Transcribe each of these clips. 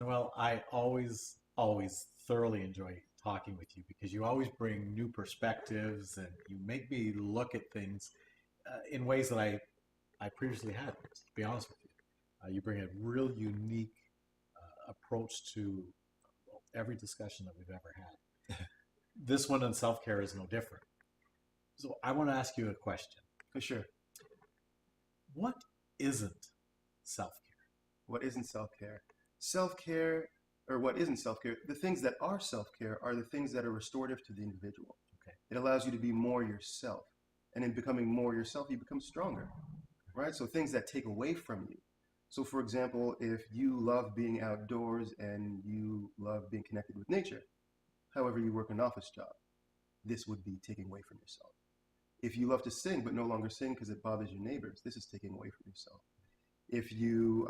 Well, I always thoroughly enjoy talking with you because you always bring new perspectives and you make me look at things in ways that I previously hadn't, to be honest with you. You bring a real unique approach to every discussion that we've ever had. This one on self care is no different. So I want to ask you a question. For sure. What isn't self care? What isn't self care? Self care, or what isn't self care? The things that are self care are the things that are restorative to the individual. Okay. It allows you to be more yourself. And in becoming more yourself, you become stronger, right? So things that take away from you. So, for example, if you love being outdoors and you love being connected with nature, however, you work an office job, this would be taking away from yourself. If you love to sing but no longer sing because it bothers your neighbors, this is taking away from yourself. If you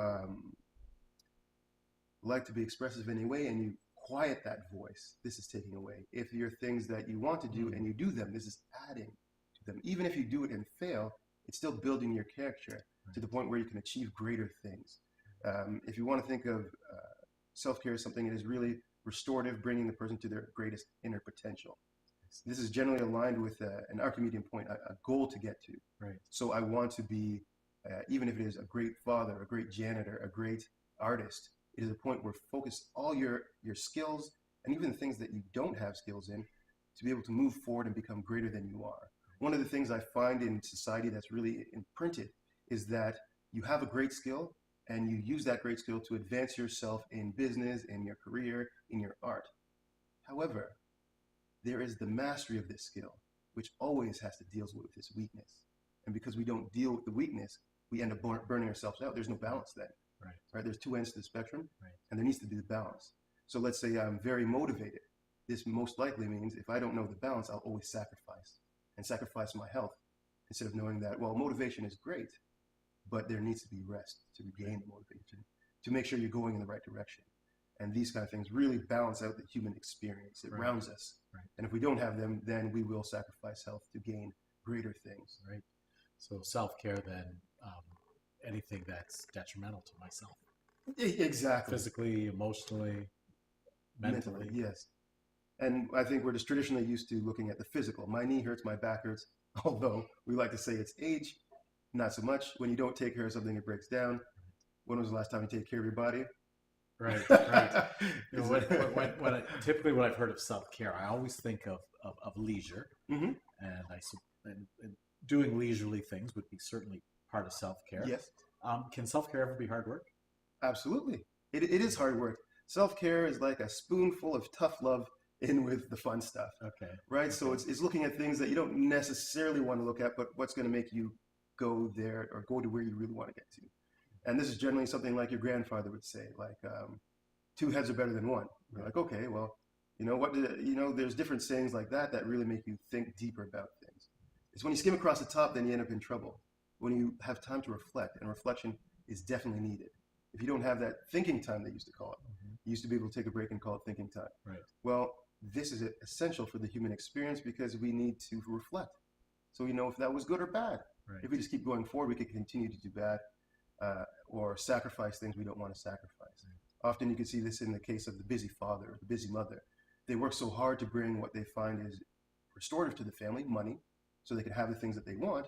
like to be expressive in any way and you quiet that voice, this is taking away. If there are things that you want to do and you do them, this is adding to them. Even if you do it and fail, it's still building your character to the point where you can achieve greater things. If you want to think of self-care as something that is really restorative, bringing the person to their greatest inner potential. This is generally aligned with an Archimedean point, a goal to get to. Right. So I want to be, even if it is a great father, a great janitor, a great artist, it is a point where focus all your skills and even the things that you don't have skills in to be able to move forward and become greater than you are. One of the things I find in society that's really imprinted is that you have a great skill and you use that great skill to advance yourself in business, in your career, in your art. However, there is the mastery of this skill, which always has to deal with its weakness. And because we don't deal with the weakness, we end up burning ourselves out. There's no balance then. Right? There's two ends to the spectrum, and there needs to be the balance. So let's say I'm very motivated. This most likely means if I don't know the balance, I'll always sacrifice and sacrifice my health instead of knowing that, well, motivation is great, but there needs to be rest to regain the motivation, to make sure you're going in the right direction. And these kind of things really balance out the human experience. It rounds us. And if we don't have them, then we will sacrifice health to gain greater things. Right. So self-care then, anything that's detrimental to myself. Exactly. Physically, emotionally, mentally. Yes. And I think we're just traditionally used to looking at the physical. My knee hurts, my back hurts, although we like to say it's age, not so much. When you don't take care of something, it breaks down. When was the last time you take care of your body? Right. You know, typically when I've heard of self-care, I always think of leisure, Mm-hmm. and doing leisurely things would be certainly part of self-care. Yes. Can self-care ever be hard work? Absolutely. It is hard work. Self-care is like a spoonful of tough love in with the fun stuff. Okay. Right? So it's looking at things that you don't necessarily want to look at, but what's going to make you go there or go to where you really want to get to. And this is generally something like your grandfather would say, like, two heads are better than one. You're like, okay, well, there's different sayings like that that really make you think deeper about things. It's when you skim across the top, then you end up in trouble. When you have time to reflect, and reflection is definitely needed. If you don't have that thinking time, they used to call it, you used to be able to take a break and call it thinking time. Right. Well, this is essential for the human experience because we need to reflect. So we know if that was good or bad. Right. If we just keep going forward, we can continue to do bad or sacrifice things we don't want to sacrifice. Right. Often you can see this in the case of the busy father or the busy mother. They work so hard to bring what they find is restorative to the family, money, so they can have the things that they want.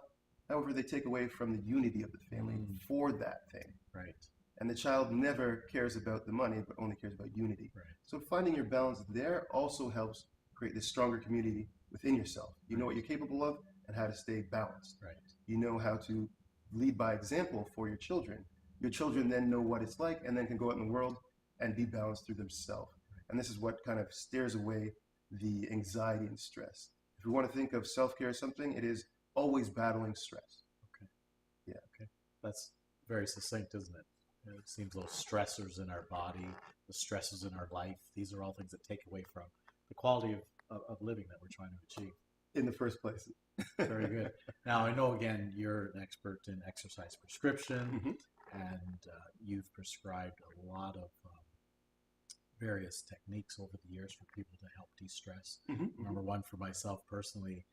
However, they take away from the unity of the family for that thing. Right. And the child never cares about the money, but only cares about unity. Right. So finding your balance there also helps create this stronger community within yourself. You know what you're capable of and how to stay balanced. Right. You know how to lead by example for your children. Your children then know what it's like and then can go out in the world and be balanced through themselves. Right. And this is what kind of steers away the anxiety and stress. If we want to think of self-care as something, it is always battling stress. Okay. Yeah. Okay. That's very succinct, isn't it? It seems those stressors in our body, the stresses in our life, these are all things that take away from the quality of living that we're trying to achieve. In the first place. Very good. Now, I know, again, you're an expert in exercise prescription, and you've prescribed a lot of various techniques over the years for people to help de-stress. Number one, for myself personally,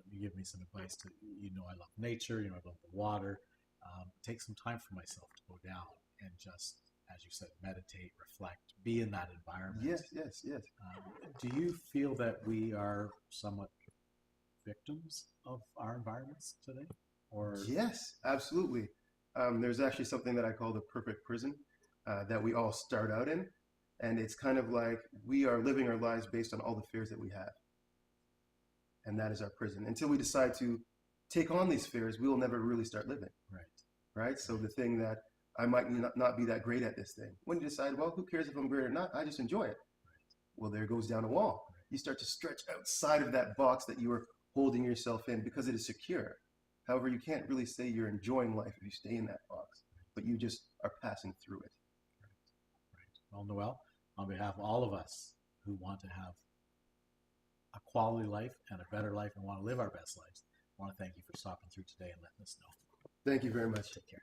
you give me some advice to, I love nature, I love the water. Take some time for myself to go down and just as you said, meditate, reflect, be in that environment. Yes, yes, yes. Do you feel that we are somewhat victims of our environments today? Or Yes, absolutely. There's actually something that I call the perfect prison that we all start out in. And it's kind of like we are living our lives based on all the fears that we have. And that is our prison. Until we decide to take on these fears, we will never really start living. right, Right? So the thing that I might not be that great at this thing. When you decide, well, who cares if I'm great or not? I just enjoy it. Well, there goes down a wall. You start to stretch outside of that box that you were holding yourself in because it is secure. However, you can't really say you're enjoying life if you stay in that box, but you just are passing through it. right. Well, Noel, on behalf of all of us who want to have a quality life and a better life and want to live our best lives, I want to thank you for stopping through today and letting us know. Thank you very much. Take care.